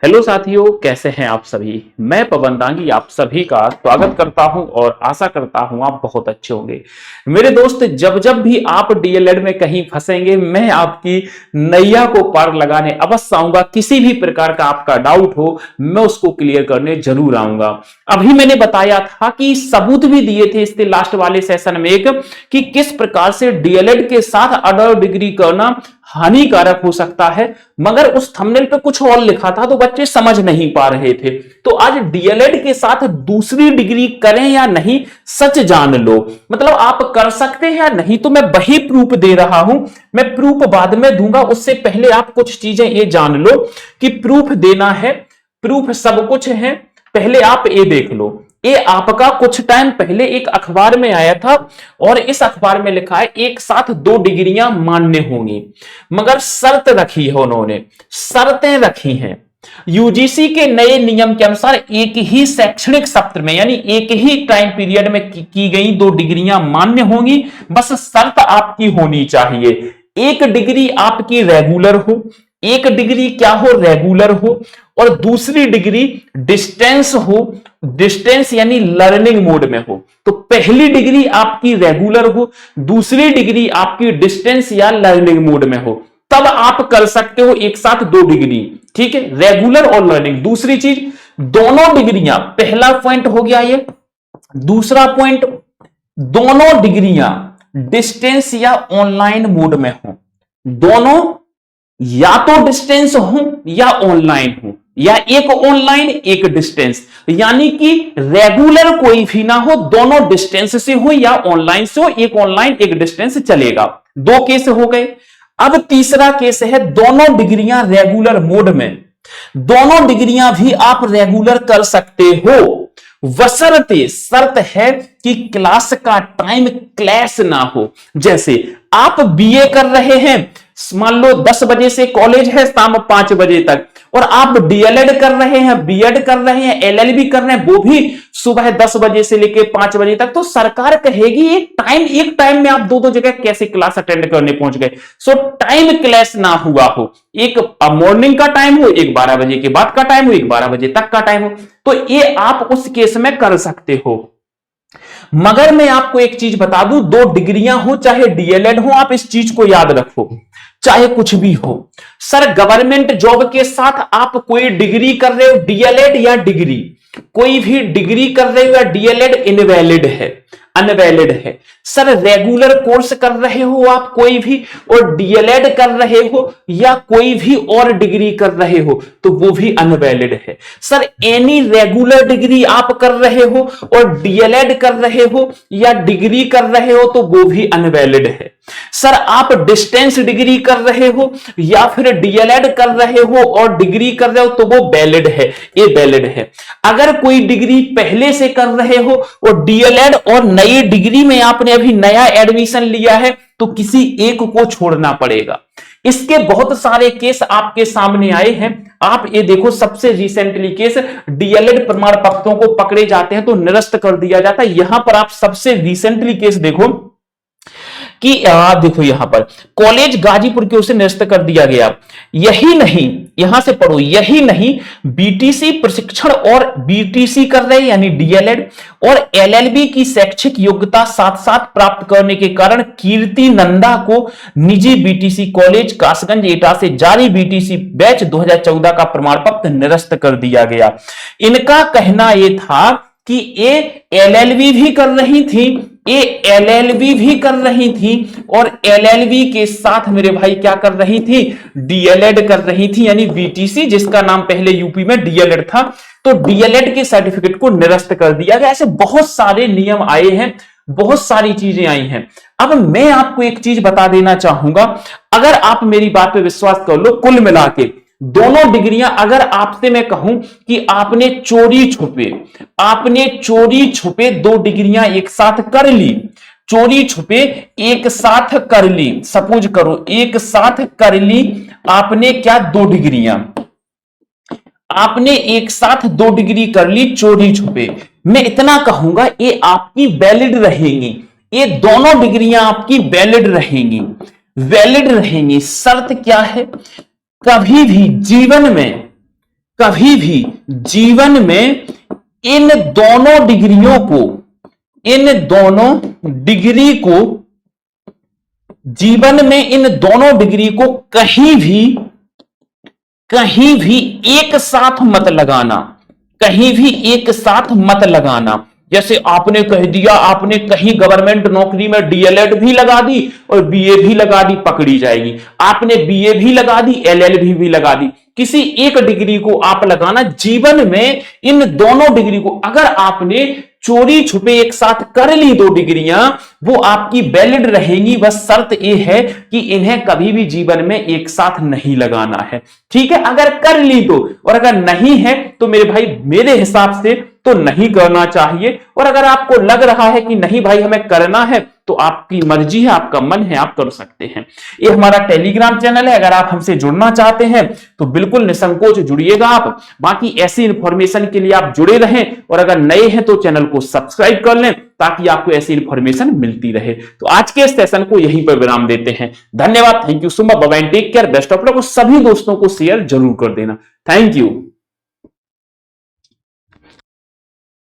Hello साथियों, कैसे हैं आप सभी। मैं पवन दांगी आप सभी का स्वागत करता हूं और आशा करता हूं आप बहुत अच्छे होंगे। मेरे दोस्त, जब जब भी आप डीएलएड में कहीं फंसेंगे, मैं आपकी नैया को पार लगाने अवश्य आऊंगा। किसी भी प्रकार का आपका डाउट हो, मैं उसको क्लियर करने जरूर आऊंगा। अभी मैंने बताया था कि सबूत भी दिए थे इसके लास्ट वाले सेशन में एक, कि किस प्रकार से डीएलएड के साथ अदर डिग्री करना हानिकारक हो सकता है, मगर उस थंबनेल पे कुछ और लिखा था तो बच्चे समझ नहीं पा रहे थे। तो आज डीएलएड के साथ दूसरी डिग्री करें या नहीं, सच जान लो। मतलब आप कर सकते हैं या नहीं, तो मैं वही प्रूफ दे रहा हूं। मैं प्रूफ बाद में दूंगा, उससे पहले आप कुछ चीजें ये जान लो कि प्रूफ देना है, प्रूफ सब कुछ है। पहले आप ये देख लो, ये आपका कुछ टाइम पहले एक अखबार में आया था और इस अखबार में लिखा है एक साथ दो डिग्रियां मान्य होंगी, मगर शर्त रखी है उन्होंने, शर्तें रखी हैं। यूजीसी के नए नियम के अनुसार एक ही शैक्षणिक सत्र में, यानी एक ही टाइम पीरियड में की गई दो डिग्रियां मान्य होंगी। बस शर्त आपकी होनी चाहिए, एक डिग्री आपकी रेगुलर हो, एक डिग्री क्या हो, रेगुलर हो, और दूसरी डिग्री डिस्टेंस हो, डिस्टेंस यानी लर्निंग मोड में हो। तो पहली डिग्री आपकी रेगुलर हो, दूसरी डिग्री आपकी डिस्टेंस या लर्निंग मोड में हो, तब आप कर सकते हो एक साथ दो डिग्री। ठीक है, रेगुलर और लर्निंग। दूसरी चीज, दोनों डिग्रियां, पहला पॉइंट हो गया ये। दूसरा पॉइंट, दोनों डिग्रियां डिस्टेंस या ऑनलाइन मोड में हो। दोनों या तो डिस्टेंस हो या ऑनलाइन हो, या एक ऑनलाइन एक डिस्टेंस, यानी कि रेगुलर कोई भी ना हो, दोनों डिस्टेंस से हो या ऑनलाइन से हो, एक ऑनलाइन एक डिस्टेंस चलेगा। दो केस हो गए। अब तीसरा केस है दोनों डिग्रियां रेगुलर मोड में। दोनों डिग्रियां भी आप रेगुलर कर सकते हो, बशर्ते, शर्त है कि क्लास का टाइम क्लैश ना हो। जैसे आप बीए कर रहे हैं, मान लो 10 बजे से कॉलेज है शाम 5 बजे तक, और आप डीएलएड कर रहे हैं, बीएड कर रहे हैं, एलएलबी कर रहे हैं, वो भी सुबह 10 बजे से लेकर 5 बजे तक, तो सरकार कहेगी एक टाइम में आप दो दो जगह कैसे क्लास अटेंड करने पहुंच गए। सो टाइम क्लैश ना हुआ हो, एक मॉर्निंग का टाइम हो, एक 12 बजे के बाद का टाइम हो, एक 12 बजे तक का टाइम हो, तो ये आप उस केस में कर सकते हो। मगर मैं आपको एक चीज बता दूं, दो डिग्रियां हो चाहे डीएलएड हो, आप इस चीज को याद रखो, चाहे कुछ भी हो। सर, गवर्नमेंट जॉब के साथ आप कोई डिग्री कर रहे हो, डीएलएड या डिग्री, कोई भी डिग्री कर रहे हो या डीएलएड, इनवैलिड है, अनवैलिड है। सर, रेगुलर कोर्स कर रहे हो आप कोई भी, और डीएलएड कर रहे हो या कोई भी और डिग्री कर रहे हो, तो वो भी अनवैलिड है। सर, एनी रेगुलर डिग्री आप कर रहे हो और डीएलएड कर रहे हो या डिग्री कर रहे हो, तो वो भी अनवैलिड है। सर, आप डिस्टेंस डिग्री कर रहे हो या फिर डीएलएड कर रहे हो और डिग्री कर रहे हो, तो वो वैलिड है, ये वैलिड है। अगर कोई डिग्री पहले से कर रहे हो और डीएलएड और नई डिग्री में आपने अभी नया एडमिशन लिया है, तो किसी एक को छोड़ना पड़ेगा। इसके बहुत सारे केस आपके सामने आए हैं। आप ये देखो, सबसे रिसेंटली केस, डीएलएड प्रमाण पत्रों को पकड़े जाते हैं तो निरस्त कर दिया जाता है। यहां पर आप सबसे रिसेंटली केस देखो कि देखो यहां पर कॉलेज गाजीपुर की ओर से निरस्त कर दिया गया। यही नहीं, यहां से पढ़ो, यही नहीं, बीटीसी प्रशिक्षण और बीटीसी कर रहे यानी डीएलएड और एलएलबी की शैक्षिक योग्यता साथ साथ प्राप्त करने के कारण कीर्ति नंदा को निजी बीटीसी कॉलेज कासगंज एटा से जारी बीटीसी बैच 2014 का प्रमाण पत्र निरस्त कर दिया गया। इनका कहना यह था कि ये एलएलबी भी कर रही थी, ये एलएलबी भी कर रही थी, और एलएलबी के साथ मेरे भाई क्या कर रही थी, डीएलएड कर रही थी, यानी बीटीसी, जिसका नाम पहले यूपी में डीएलएड था, तो डीएलएड के सर्टिफिकेट को निरस्त कर दिया गया। ऐसे बहुत सारे नियम आए हैं, बहुत सारी चीजें आई हैं। अब मैं आपको एक चीज बता देना चाहूंगा, अगर आप मेरी बात पे विश्वास कर लो, कुल मिला के दोनों डिग्रियां, अगर आपसे मैं कहूं कि आपने चोरी छुपे दो डिग्रियां एक साथ कर ली, चोरी छुपे एक साथ कर ली, सपोज करो एक साथ कर ली आपने, क्या, दो डिग्रियां, आपने एक साथ दो डिग्री कर ली चोरी छुपे, मैं इतना कहूंगा ये आपकी वैलिड रहेंगी, ये दोनों डिग्रियां आपकी वैलिड रहेंगी, वैलिड रहेंगी। शर्त क्या है, कभी भी जीवन में कभी भी जीवन में इन दोनों डिग्रियों को, इन दोनों डिग्री को, जीवन में इन दोनों डिग्री को कहीं भी एक साथ मत लगाना, कहीं भी एक साथ मत लगाना। जैसे आपने कह दिया, आपने कहीं गवर्नमेंट नौकरी में डीएलएड भी लगा दी और बीए भी लगा दी, पकड़ी जाएगी। आपने बीए भी लगा दी, एलएलबी भी लगा दी, किसी एक डिग्री को आप लगाना। जीवन में इन दोनों डिग्री को अगर आपने चोरी छुपे एक साथ कर ली, दो डिग्रियां, वो आपकी वैलिड रहेंगी। बस शर्त यह है कि इन्हें कभी भी जीवन में एक साथ नहीं लगाना है, ठीक है। अगर कर ली तो, और अगर नहीं है तो मेरे भाई मेरे हिसाब से तो नहीं करना चाहिए। और अगर आपको लग रहा है कि नहीं भाई हमें करना है, तो आपकी मर्जी है, आपका मन है, आप कर सकते हैं। ये हमारा टेलीग्राम चैनल है, अगर आप हमसे जुड़ना चाहते हैं तो बिल्कुल निसंकोच जुड़िएगा आप। बाकी ऐसी इंफॉर्मेशन के लिए आप जुड़े रहें, और अगर नए हैं तो चैनल को सब्सक्राइब कर लें ताकि आपको ऐसी इंफॉर्मेशन मिलती रहे। तो आज के इस सेशन को यहीं पर विराम देते हैं। धन्यवाद, thank you so much, bye bye, take care, best of luck. सभी दोस्तों को शेयर जरूर कर देना। Thank you.